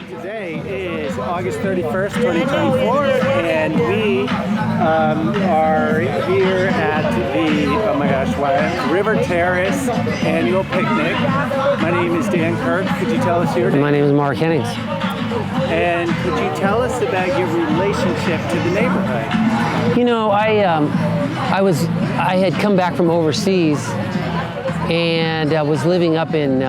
Today is August 31st, 2024, and we are here at the, River Terrace annual picnic. My name is Dan Kerr. Could you tell us your name? My name is Mark Hennings. And could you tell us about your relationship to the neighborhood? You know, I had come back from overseas, and I was living up in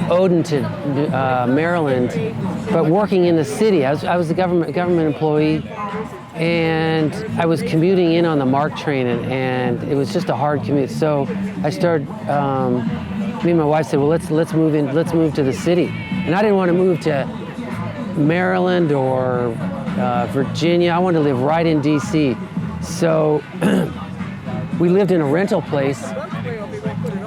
Odenton, Maryland, but working in the city. I was a government employee, and I was commuting in on the Mark train, and it was just a hard commute. So I started. Me and my wife said, "Well, let's move to the city," and I didn't want to move to Maryland or Virginia. I wanted to live right in D.C. So we lived in a rental place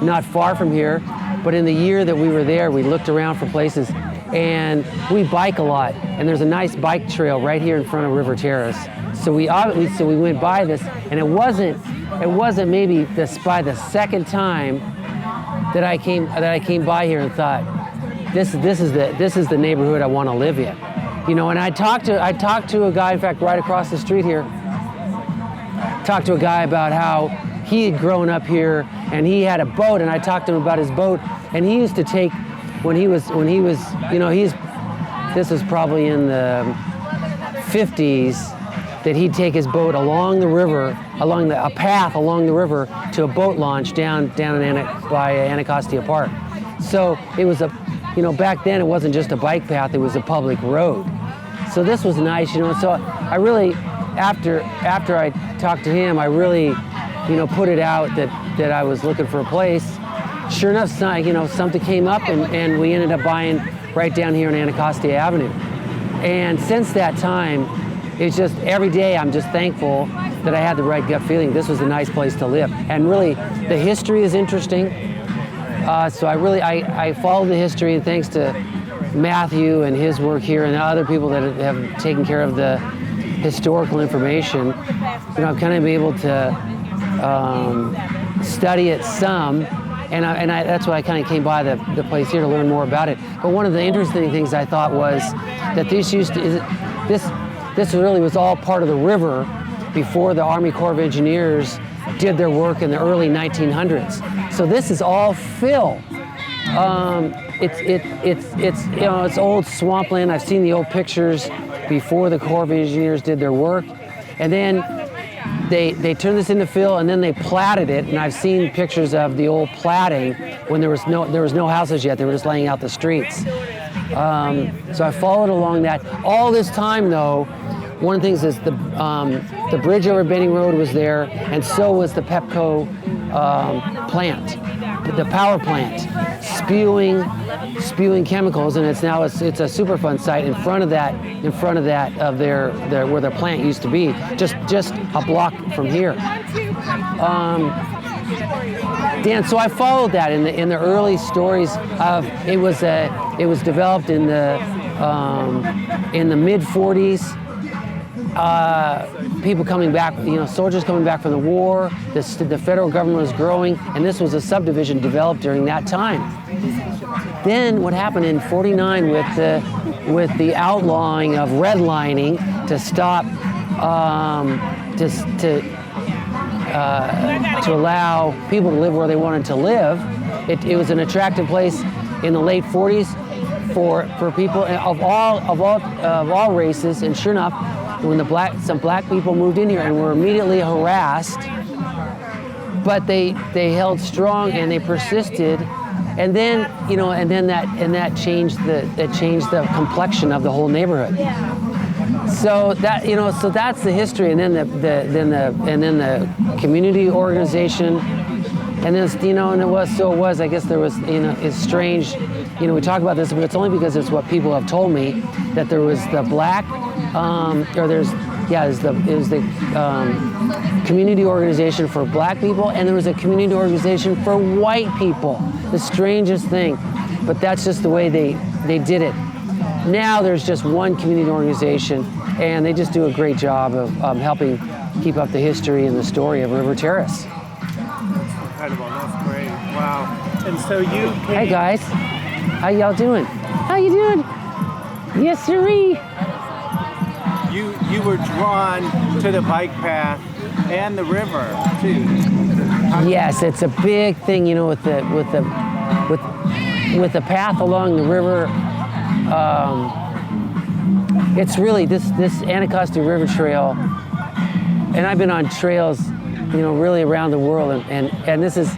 not far from here. But in the year that we were there, we looked around for places, and we bike a lot. And there's a nice bike trail right here in front of River Terrace. So we went by this, and it wasn't maybe by the second time that I came by here and thought, this is the neighborhood I want to live in, you know. And I talked to a guy, in fact, right across the street here. Talked to a guy about how he had grown up here, and he had a boat, and I talked to him about his boat, and he used to take, when he was, you know, this was probably in the 50s, that he'd take his boat along the river, a path along the river to a boat launch down by Anacostia Park. So it was back then it wasn't just a bike path, it was a public road. So this was nice, you know. So I really, after I talked to him, I really, put it out that I was looking for a place. Sure enough, something came up, and we ended up buying right down here on Anacostia Avenue. And since that time, it's just every day I'm just thankful that I had the right gut feeling. This was a nice place to live. And really, the history is interesting. So I followed the history, and thanks to Matthew and his work here and other people that have taken care of the historical information, I've kind of been able to study it some, and that's why I kind of came by the place here to learn more about it. But one of the interesting things I thought was that this really was all part of the river before the Army Corps of Engineers did their work in the early 1900s. So this is all fill. It's old swampland. I've seen the old pictures before the Corps of Engineers did their work, and then they turned this into fill, and then they platted it. And I've seen pictures of the old platting when there was no houses yet. They were just laying out the streets. So I followed along that. All this time, though, one of the things is the bridge over Benning Road was there, and so was the Pepco plant, the power plant, spewing chemicals, and it's a Superfund site in front of that where their plant used to be, just a block from here. Dan, so I followed that in the early stories of it was developed in the mid 40s. People coming back, soldiers coming back from the war. The federal government was growing, and this was a subdivision developed during that time. Then what happened in '49 with the outlawing of redlining to stop to allow people to live where they wanted to live. It was an attractive place in the late 40s for people of all races, and sure enough, when some black people moved in here and were immediately harassed, but they held strong and they persisted, and then that changed the complexion of the whole neighborhood. So that's the history, and then the community organization, and then and it was I guess there was it's strange, we talk about this, but it's only because it's what people have told me, that there was the black there's the community organization for black people, and there was a community organization for white people. The strangest thing, but that's just the way they did it. Now there's just one community organization, and they just do a great job of helping keep up the history and the story of River Terrace. Incredible, that's great, wow. And so you came... Hey guys, how y'all doing? How you doing? Yes, sirree. You were drawn to the bike path and the river too. Yes, it's a big thing, you know, with the path along the river. It's really this Anacostia River Trail, and I've been on trails, you know, really around the world, and this is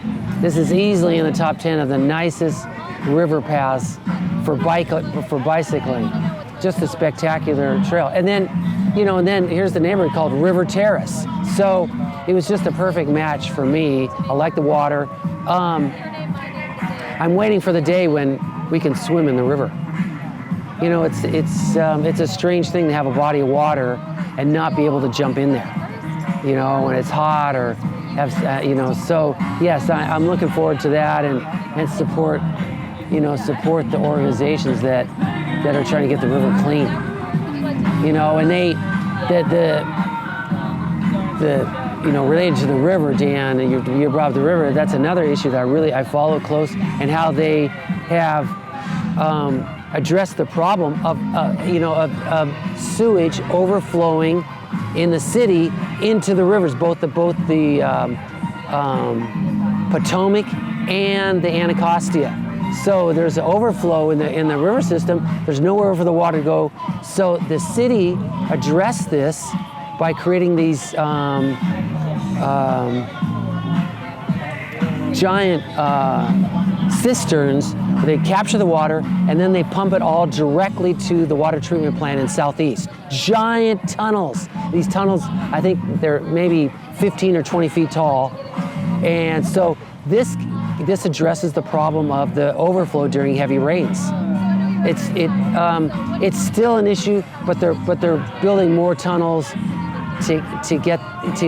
easily in the top 10 of the nicest river paths for bicycling. Just a spectacular trail. And then, you know, and then here's the neighborhood called River Terrace. So it was just a perfect match for me. I like the water. I'm waiting for the day when we can swim in the river. You know, it's a strange thing to have a body of water and not be able to jump in there. You know, when it's hot or have, you know. So yes, I'm looking forward to that and support the organizations that are trying to get the river clean. You know, and you know, related to the river, Dan, and you brought up the river. That's another issue that I follow close, and how they have addressed the problem of sewage overflowing in the city into the rivers, both the Potomac and the Anacostia. So there's an overflow in the river system. There's nowhere for the water to go. So the city addressed this by creating these giant cisterns. They capture the water and then they pump it all directly to the water treatment plant in Southeast. Giant tunnels. These tunnels, I think they're maybe 15 or 20 feet tall. And so this addresses the problem of the overflow during heavy rains. It's still an issue, but they're building more tunnels to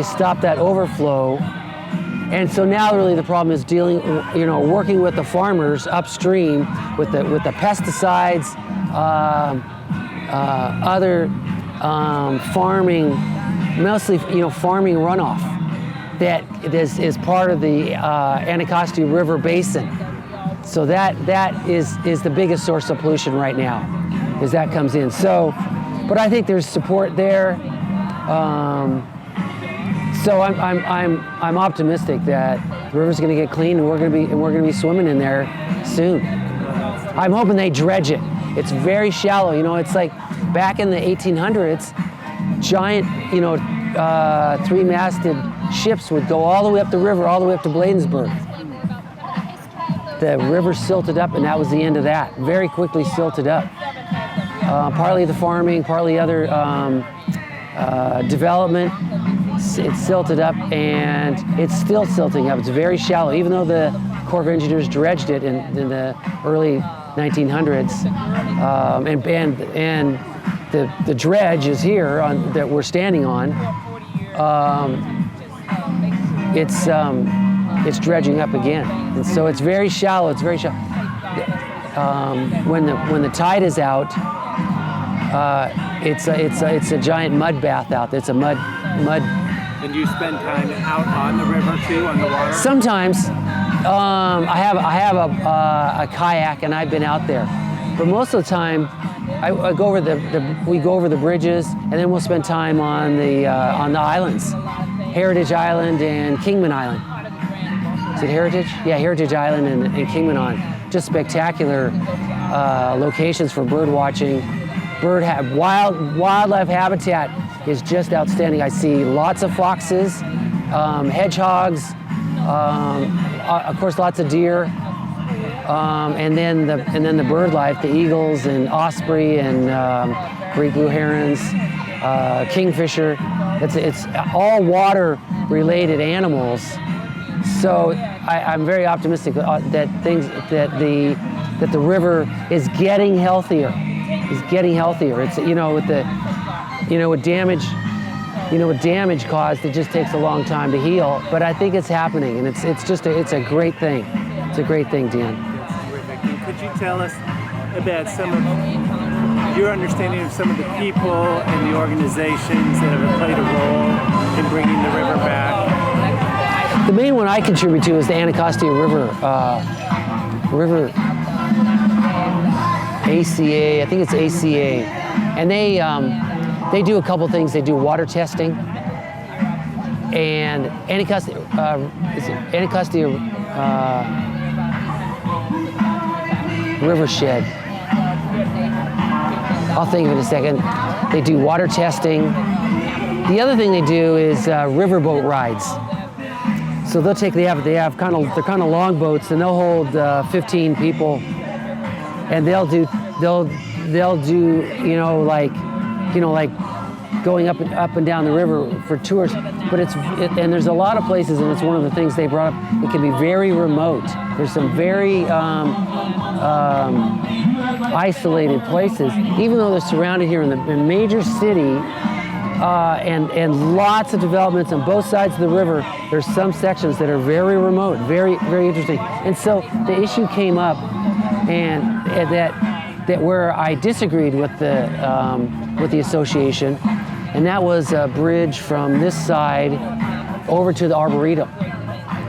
stop that overflow. And so now really the problem is working with the farmers upstream with the pesticides, other farming, mostly farming runoff that is part of the Anacostia River Basin. So that is the biggest source of pollution right now, is that comes in. So, but I think there's support there. So I'm optimistic that the river's going to get clean, and we're going to be swimming in there soon. I'm hoping they dredge it. It's very shallow. You know, it's like back in the 1800s, giant, three-masted ships would go all the way up the river, all the way up to Bladensburg. The river silted up, and that was the end of that. Very quickly silted up. Partly the farming, partly other development. It's silted up, and it's still silting up. It's very shallow, even though the Corps of Engineers dredged it in the early 1900s, and the dredge is here that we're standing on. It's dredging up again, and so it's very shallow. It's very shallow. When the tide is out, it's a giant mud bath out there. It's a mud. And you spend time out on the river too, on the water? Sometimes. I have a kayak, and I've been out there. But most of the time, I go over we go over the bridges, and then we'll spend time on the islands, Heritage Island and Kingman Island. Is it Heritage? Yeah, Heritage Island and Kingman Island. Just spectacular locations for bird watching. Wildlife habitat is just outstanding. I see lots of foxes, hedgehogs, of course lots of deer, and then the bird life, the eagles and osprey and great blue herons, kingfisher. It's all water related animals. So I'm very optimistic that the river is getting healthier. It's getting healthier. It's with damage caused, it just takes a long time to heal. But I think it's happening, and it's a great thing. It's a great thing, Dan. Terrific. And could you tell us about some of your understanding of some of the people and the organizations that have played a role in bringing the river back? The main one I contribute to is the Anacostia River ACA, I think it's ACA, and they do a couple things. They do water testing and Anacostia River Shed. I'll think of it in a second. They do water testing. The other thing they do is riverboat rides. So they're kind of long boats, and they'll hold 15 people, and they'll do like going up and down the river for tours. But and there's a lot of places, and it's one of the things they brought up. It can be very remote. There's some very isolated places, even though they're surrounded here in the major city. And lots of developments on both sides of the river. There's some sections that are very remote, very, very interesting. And so the issue came up, and that where I disagreed with the association, and that was a bridge from this side over to the Arboretum.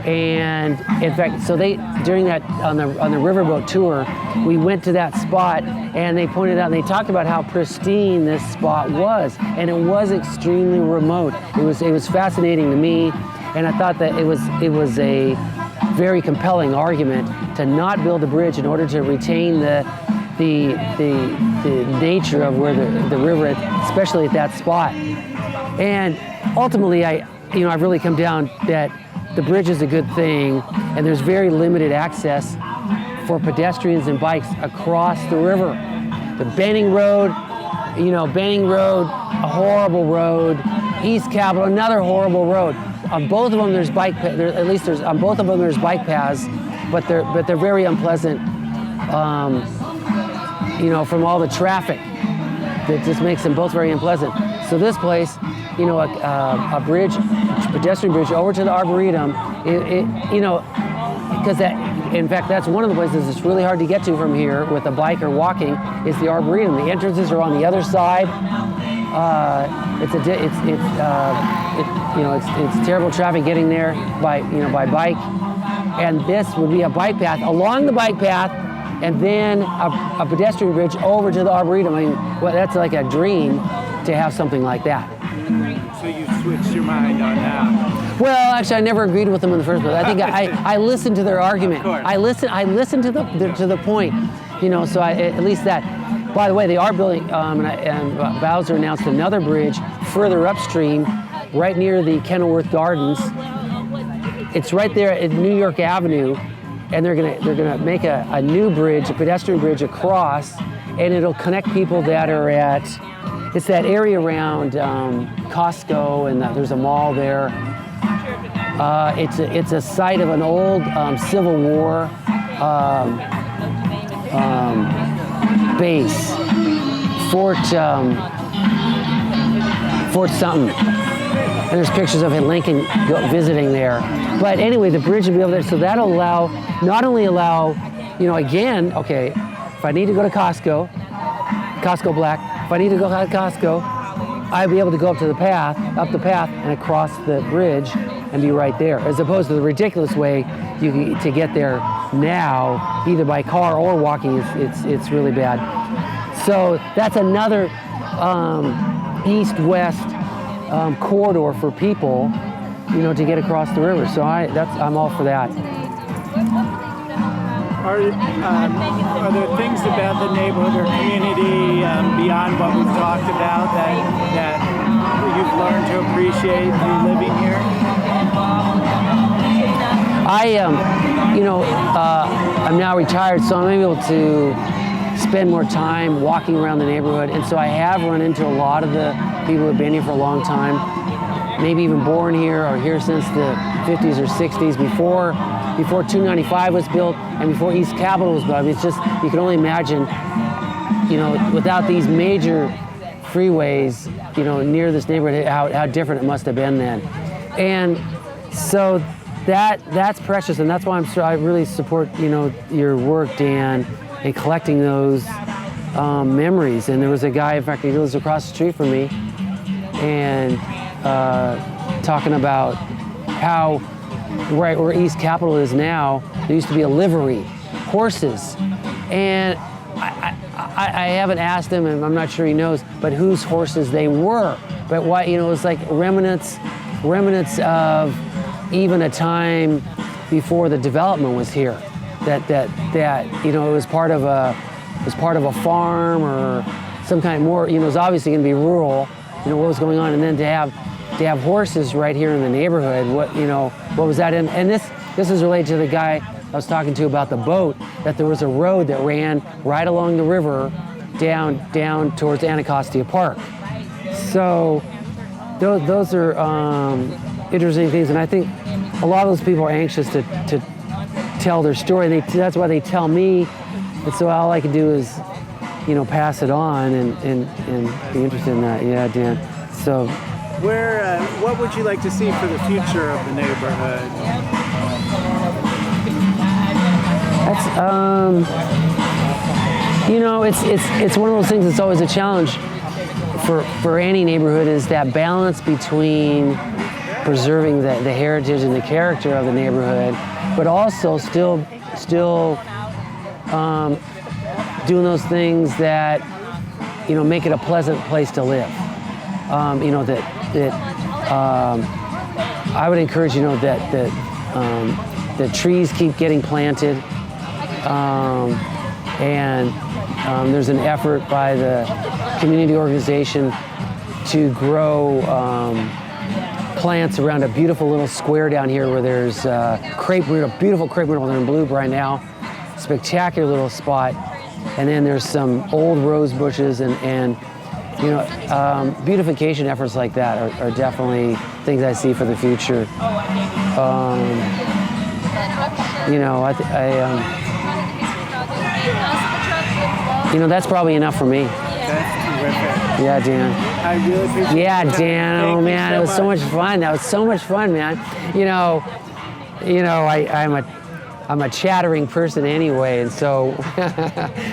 And in fact, so during that on the riverboat tour, we went to that spot, and they pointed out and they talked about how pristine this spot was, and it was extremely remote. It was fascinating to me, and I thought that it was a very compelling argument to not build a bridge in order to retain the nature of where the river, especially at that spot. And ultimately, I've really come down that the bridge is a good thing, and there's very limited access for pedestrians and bikes across the river. The Benning Road, a horrible road. East Capitol, another horrible road. On both of them, there's bike paths, but they're very unpleasant. From all the traffic, that just makes them both very unpleasant. So this place, a pedestrian bridge over to the Arboretum, because in fact, that's one of the places it's really hard to get to from here with a bike or walking, is the Arboretum. The entrances are on the other side. It's terrible traffic getting there by bike. And this would be a bike path along the bike path, and then a pedestrian bridge over to the Arboretum. I mean, well, that's like a dream to have something like that. So you switched your mind on that? Well, actually, I never agreed with them in the first place. I think I listened to their argument. I listened to the point, So at least that. By the way, they are building, and Bowser announced another bridge further upstream, right near the Kenilworth Gardens. It's right there at New York Avenue, and they're gonna make a new bridge, a pedestrian bridge across, and it'll connect people that are at. It's that area around Costco, and there's a mall there. It's a site of an old Civil War base, Fort something. And there's pictures of Lincoln visiting there. But anyway, the bridge will be over there, so that'll not only allow, again, okay, if I need to go to Costco Black. If I need to go to Costco, I'd be able to go up the path, and across the bridge, and be right there. As opposed to the ridiculous way to get there now, either by car or walking, it's really bad. So that's another east-west corridor for people, to get across the river. So I'm all for that. Are there things about the neighborhood or community beyond what we've talked about that you've learned to appreciate through living here? I'm now retired, so I'm able to spend more time walking around the neighborhood, and so I have run into a lot of the people who have been here for a long time, maybe even born here or here since the 50s or 60s, before 295 was built and before East Capitol was built. I mean, it's just, you can only imagine, without these major freeways, near this neighborhood, how different it must have been then. And so that's precious, and that's why I really support, your work, Dan, in collecting those memories. And there was a guy, in fact, he lives across the street from me, and talking about how right where East Capitol is now, there used to be a livery, horses, and I haven't asked him, and I'm not sure he knows, but whose horses they were. But why, you know, it was like remnants of even a time before the development was here. That you know, it was part of a farm or some kind of more, you know, it was obviously going to be rural, you know, what was going on, and then to have horses right here in the neighborhood, what was that in? And this is related to the guy I was talking to about the boat, that there was a road that ran right along the river down towards Anacostia Park. So those are interesting things, and I think a lot of those people are anxious to tell their story. That's why they tell me, and so all I can do is, you know, pass it on and be interested in that. Yeah, Dan. So, what would you like to see for the future of the neighborhood? That's you know, it's one of those things that's always a challenge for any neighborhood, is that balance between preserving the heritage and the character of the neighborhood, but also still doing those things that, you know, make it a pleasant place to live. You know, that I would encourage, you know, that trees keep getting planted, and there's an effort by the community organization to grow plants around a beautiful little square down here where there's crepe myrtle, beautiful crepe myrtle. They're in bloom right now. Spectacular little spot. And then there's some old rose bushes, and you know, beautification efforts like that are definitely things I see for the future. You know, you know, that's probably enough for me. That's terrific. Yeah, Dan. I really appreciate it. Yeah, Dan. Thank Oh you man, it was so much fun. That was so much fun, man. You know, I'm a chattering person anyway, and so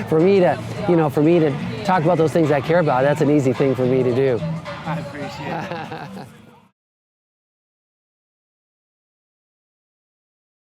for me to talk about those things I care about, that's an easy thing for me to do. I appreciate it.